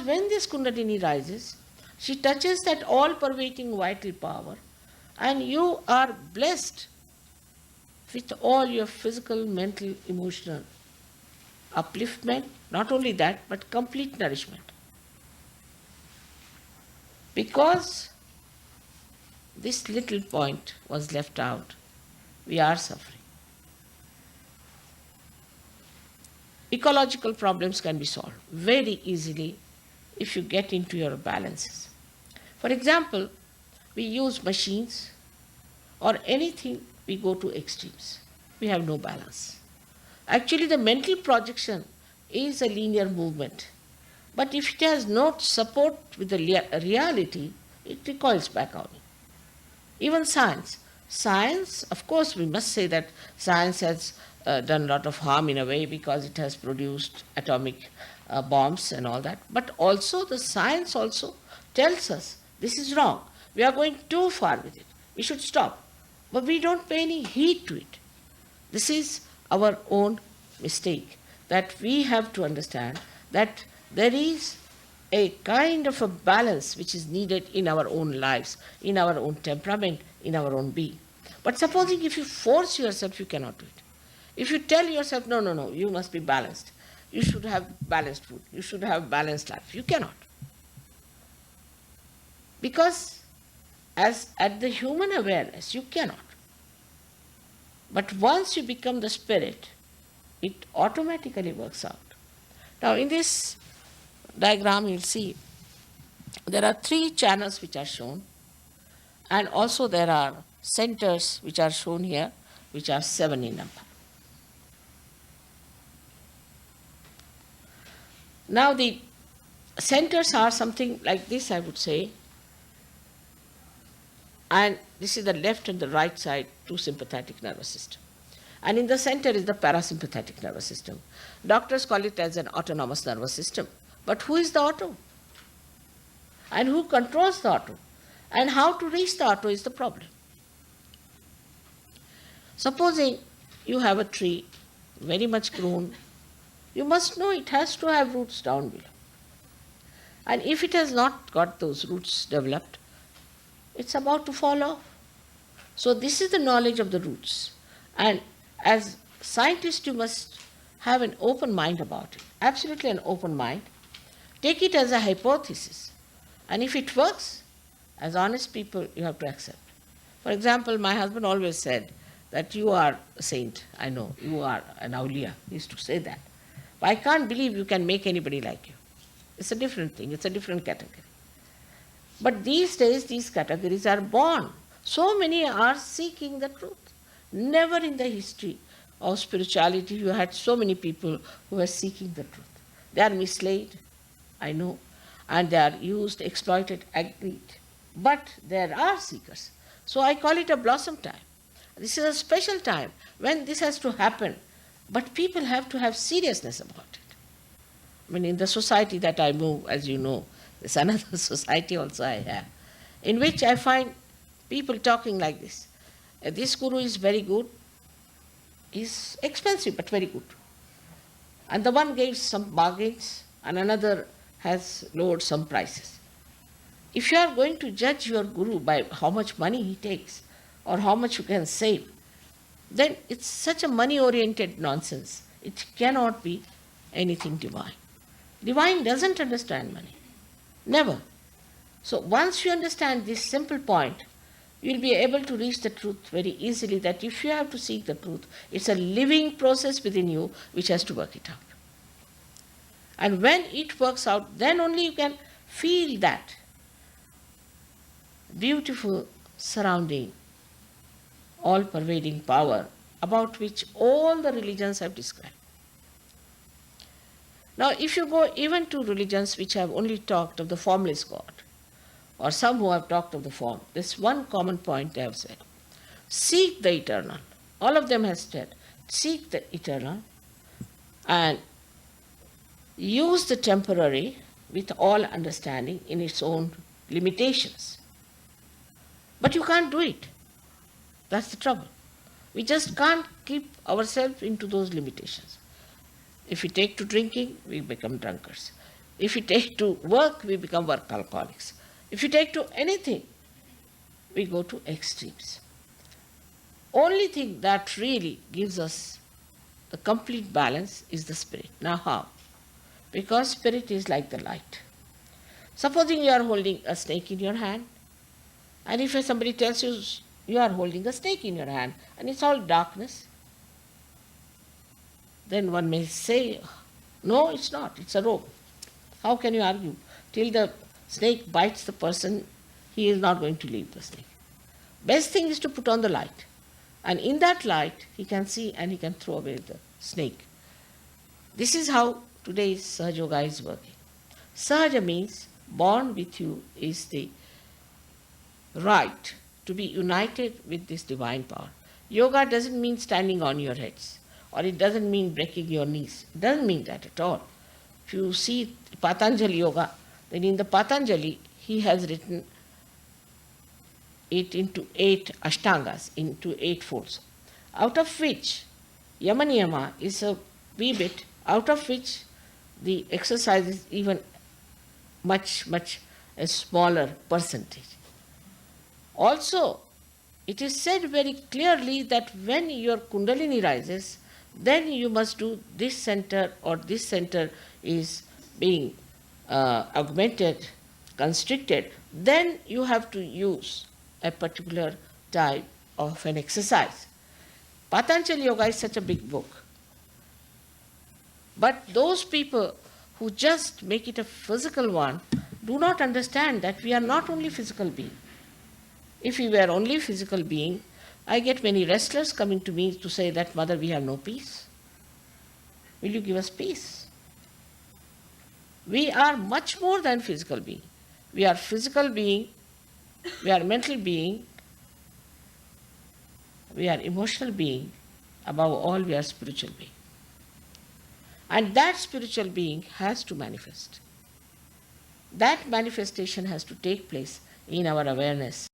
when this Kundalini rises, she touches that all-pervading vital power, and you are blessed with all your physical, mental, emotional upliftment. Not only that, but complete nourishment. Because this little point was left out, we are suffering. Ecological problems can be solved very easily if you get into your balances. For example, we use machines or anything, we go to extremes. We have no balance. Actually, the mental projection is a linear movement. But if it has no support with the reality, it recoils back on you. Even science. Science, of course, we must say that science has done a lot of harm in a way because it has produced atomic bombs and all that. But also the science also tells us this is wrong. We are going too far with it. We should stop. But we don't pay any heed to it. This is our own mistake, that we have to understand that there is a kind of a balance which is needed in our own lives, in our own temperament, in our own being. But supposing if you force yourself, you cannot do it. If you tell yourself, no, you must be balanced. You should have balanced food. You should have balanced life. You cannot. Because as at the human awareness, you cannot. But once you become the spirit, it automatically works out. Now in this diagram you'll see there are 3 channels which are shown, and also there are centers which are shown here, which are 7 in number. Now the centers are something like this, I would say, and this is the left and the right side, 2 sympathetic nervous system. And in the center is the parasympathetic nervous system. Doctors call it as an autonomous nervous system. But who is the auto? And who controls the auto? And how to reach the auto is the problem. Supposing you have a tree, very much grown, you must know it has to have roots down below. And if it has not got those roots developed, it's about to fall off. So this is the knowledge of the roots. And as scientists, you must have an open mind about it, absolutely an open mind. Take it as a hypothesis. And if it works, as honest people, you have to accept. For example, my husband always said that you are a saint. I know, you are an awliya. He used to say that. But I can't believe you can make anybody like you. It's a different thing. It's a different category. But these days, these categories are born. So many are seeking the truth. Never in the history of spirituality you had so many people who are seeking the truth. They are misled, I know, and they are used, exploited, agreed. But there are seekers. So I call it a blossom time. This is a special time when this has to happen. But people have to have seriousness about it. I mean, in the society that I move, as you know, there's another society also I have, in which I find people talking like this. This guru is very good, is expensive but very good. And the one gave some bargains and another has lowered some prices. If you are going to judge your guru by how much money he takes or how much you can save, then it's such a money-oriented nonsense. It cannot be anything divine. Divine doesn't understand money. Never. So once you understand this simple point, you'll be able to reach the truth very easily, that if you have to seek the truth, it's a living process within you which has to work it out. And when it works out, then only you can feel that beautiful surrounding, all-pervading power about which all the religions have described. Now, if you go even to religions which have only talked of the formless God, or some who have talked of the form, there's one common point they have said. Seek the eternal. All of them have said, seek the eternal and use the temporary with all understanding in its own limitations. But you can't do it. That's the trouble. We just can't keep ourselves into those limitations. If we take to drinking, we become drunkards. If you take to work, we become workaholics. If you take to anything, we go to extremes. Only thing that really gives us the complete balance is the spirit. Now how? Because spirit is like the light. Supposing you are holding a snake in your hand, and if somebody tells you you are holding a snake in your hand and it's all darkness, then one may say, no, it's not, it's a rope. How can you argue? Till the snake bites the person, he is not going to leave the snake. Best thing is to put on the light. And in that light, he can see and he can throw away the snake. This is how today's Sahaja Yoga is working. Sahaja means born with you is the right to be united with this divine power. Yoga doesn't mean standing on your heads, or it doesn't mean breaking your knees. It doesn't mean that at all. If you see Patanjali Yoga, then in the Patanjali, he has written it into 8 ashtangas, into 8 folds, out of which Yama Niyama is a wee bit, out of which the exercise is even much a smaller percentage. Also, it is said very clearly that when your Kundalini rises, then you must do this center, or this center is being augmented, constricted, then you have to use a particular type of an exercise. Patanjali Yoga is such a big book. But those people who just make it a physical one do not understand that we are not only physical beings. If we were only physical being, I get many wrestlers coming to me to say that, Mother, we have no peace. Will you give us peace? We are much more than physical being. We are physical being, we are mental being, we are emotional being, above all we are spiritual being. And that spiritual being has to manifest. That manifestation has to take place in our awareness